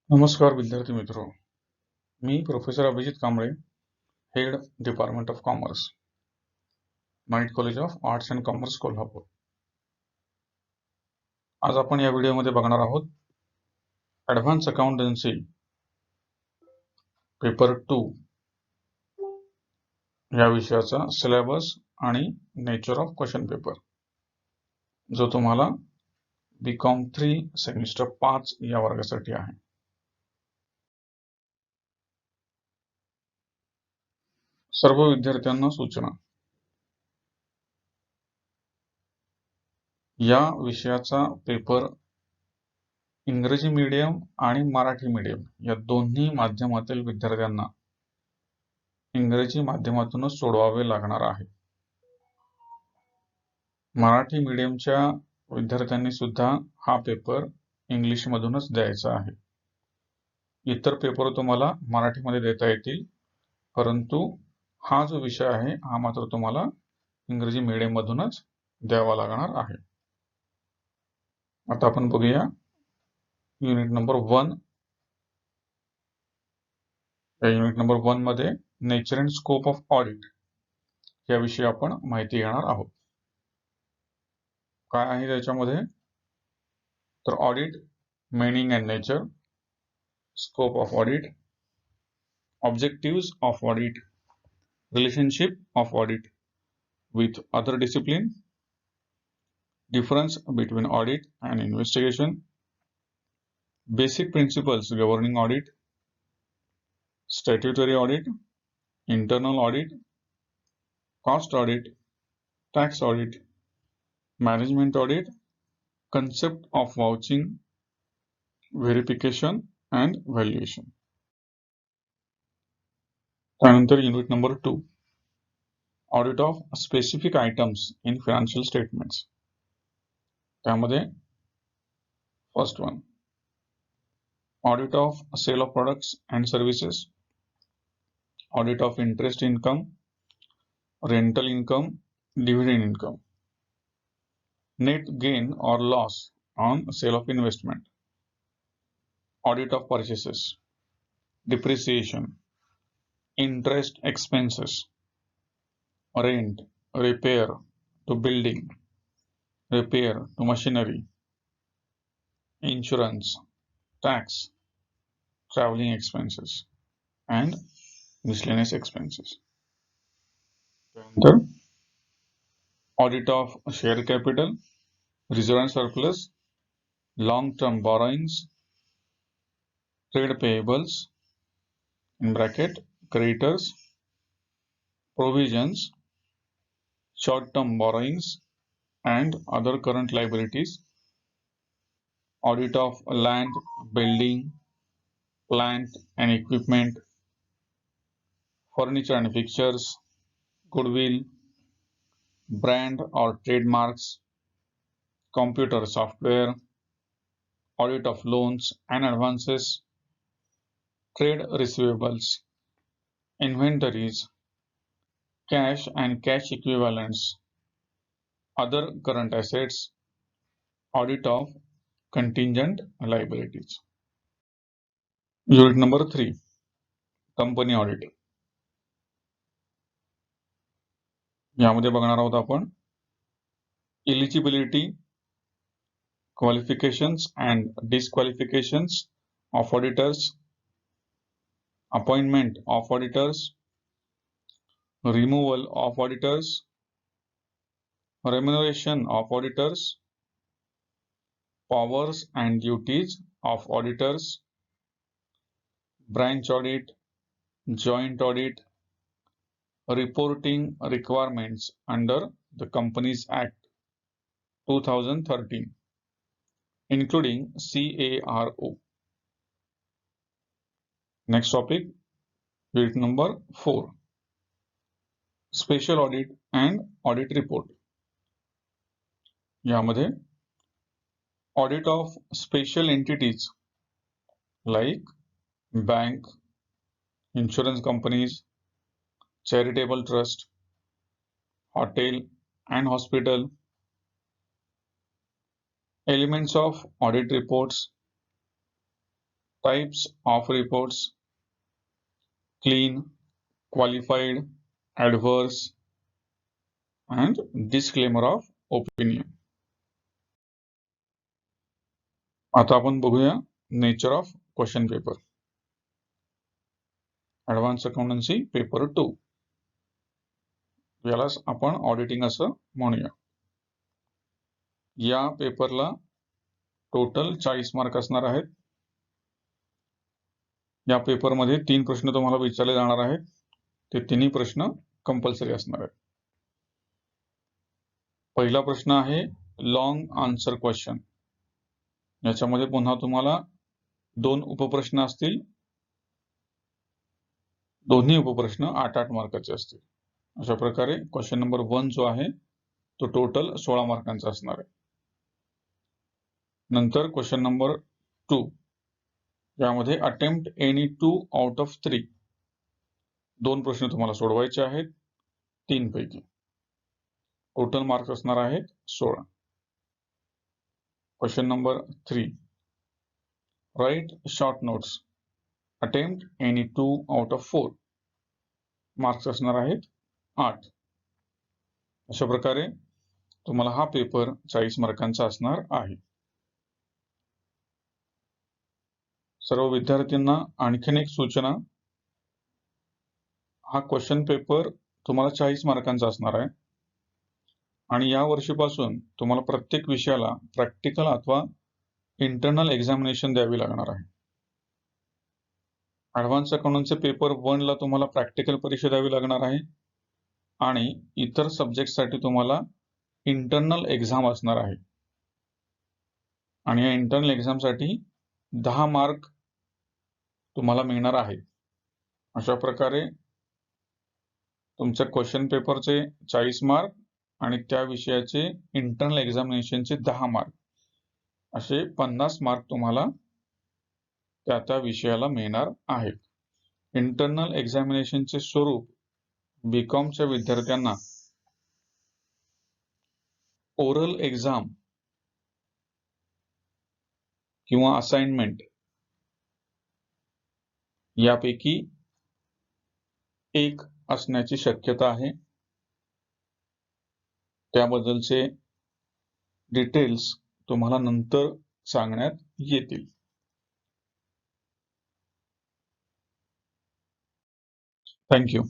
नमस्कार विद्यार्थी मित्रों, मी professor Abhijit Kamble, head department of commerce, night college of arts and commerce Kolhapur. आज आपण या व्हिडिओमध्ये बघणार आहोत ॲडव्हान्स अकाउंटन्सी पेपर 2 या विषयाचा सिलेबस आणि नेचर ऑफ क्वेश्चन पेपर, जो तुम्हाला BCom 3 सेमिस्टर 5 या वर्गासाठी आहे. सर्व विद्यार्थ्यांना सूचना. या विषयाचा पेपर इंग्रजी मीडियम आणि मराठी मीडियम या दोन्ही माध्यमातील विद्यार्थ्यांना इंग्रजी माध्यमातूनच सोडवावे लागणार आहे. मराठी मीडियमच्या विद्यार्थ्यांनी सुद्धा हा पेपर इंग्लिश मधूनच द्यायचा आहे. इतर पेपर तुम्हाला मराठीमध्ये देता येतील, परंतु हा जो विषय आहे हा मात्र तुम्हाला इंग्रजी मीडियम मधूनच द्यावा लागणार आहे. आता आपण बघूया युनिट नंबर 1. या युनिट नंबर 1 मध्ये nature and scope of audit याविषयी आपण माहिती घेणार आहोत. काय आहे त्याच्यामध्ये? तर audit, meaning and nature, scope of audit, objectives of audit, relationship of audit with other discipline, difference between audit and investigation, basic principles governing audit, statutory audit, internal audit, cost audit, tax audit, management audit, concept of vouching, verification and valuation. त्यानंतर unit number 2, audit of specific items in financial statements. त्यामध्ये first one, audit of sale of products and services, audit of interest income, rental income, dividend income, net gain or loss on sale of investment, audit of purchases, depreciation, interest expenses, rent, repair to building, repair to machinery, insurance, tax, traveling expenses and miscellaneous expenses. Then audit of share capital, reserve and surplus, long-term borrowings, trade payables in bracket, creditors, provisions, short-term borrowings and other current liabilities, audit of land, building, plant and equipment, furniture and fixtures, goodwill, brand or trademarks, computer software, audit of loans and advances, trade receivables, inventories, cash and cash equivalents, other current assets, audit of contingent liabilities. Unit number 3, company audit. यामध्ये बघणार आहोत आपण eligibility, qualifications and disqualifications of auditors, appointment of auditors, removal of auditors, remuneration of auditors, powers and duties of auditors, branch audit, joint audit, reporting requirements under the Companies Act 2013, including CARO. Next topic, unit number 4, special audit and audit report. यामध्ये audit of special entities like bank, insurance companies, charitable trust, hotel and hospital, elements of audit reports, types of reports, clean, qualified, adverse and disclaimer of opinion. आता आपण बघूया nature of question paper. Advance accountancy paper 2, यालाच आपण auditing असं म्हणूया. या पेपरला total 40 mark असणार आहेत. या पेपरमध्ये 3 प्रश्न तुम्हाला विचारले जाणार आहेत. ते तिन्ही प्रश्न कंपल्सरी असणार आहेत. पहिला प्रश्न आहे लॉंग आन्सर क्वेश्चन. याच्यामध्ये पुन्हा तुम्हाला 2 उपप्रश्न असतील. दोन्ही उपप्रश्न 8-8 मार्काचे असतील. अशा प्रकारे क्वेश्चन नंबर 1 जो आहे तो टोटल 16 मार्कांचा असणार आहे. नंतर क्वेश्चन नंबर 2, यामध्ये अटेम्प्ट एनी 2 आउट ऑफ 3. 2 प्रश्न तुम्हाला सोडवायचे आहेत 3 पैकी. टोटल मार्क्स असणार आहेत 16. Question number 3, right short notes. Attempt any 2 out of 4. Marks असणार आहेत 8. अशा प्रकारे तुम्हाला हा पेपर 40 मार्कांचा असणार आहे. सर्व विद्यार्थ्यांना आणखीन एक सूचना. हा क्वेश्चन पेपर तुम्हाला 40 मार्कांचा असणार आहे आणि या वर्षीपासून तुम्हाला प्रत्येक विषयाला प्रॅक्टिकल अथवा इंटरनल एक्झामिनेशन द्यावी लागणार आहे. ॲडव्हान्स अकाउंटन्सी पेपर 1 ला तुम्हाला प्रॅक्टिकल परीक्षा द्यावी लागणार आहे आणि इतर सब्जेक्टसाठी तुम्हाला इंटरनल एक्झाम असणार आहे. आणि या इंटरनल एक्झामसाठी 10 मार्क तुम्हाला मिळणार आहेत. अशा प्रकारे तुमच्या क्वेश्चन पेपरचे 40 मार्क आणि त्या विषयाचे इंटरनल एक्झामिनेशनचे 10 मार्क, असे 50 मार्क तुम्हाला त्या विषयाला मिळणार आहेत. इंटरनल एक्झामिनेशनचे स्वरूप बीकॉमच्या विद्यार्थ्यांना ओरल एक्झाम किंवा असाइनमेंट यापैकी एक असण्याची शक्यता आहे. त्याबद्दलचे डिटेल्स तुम्हाला नंतर सांगण्यात येतील. Thank you.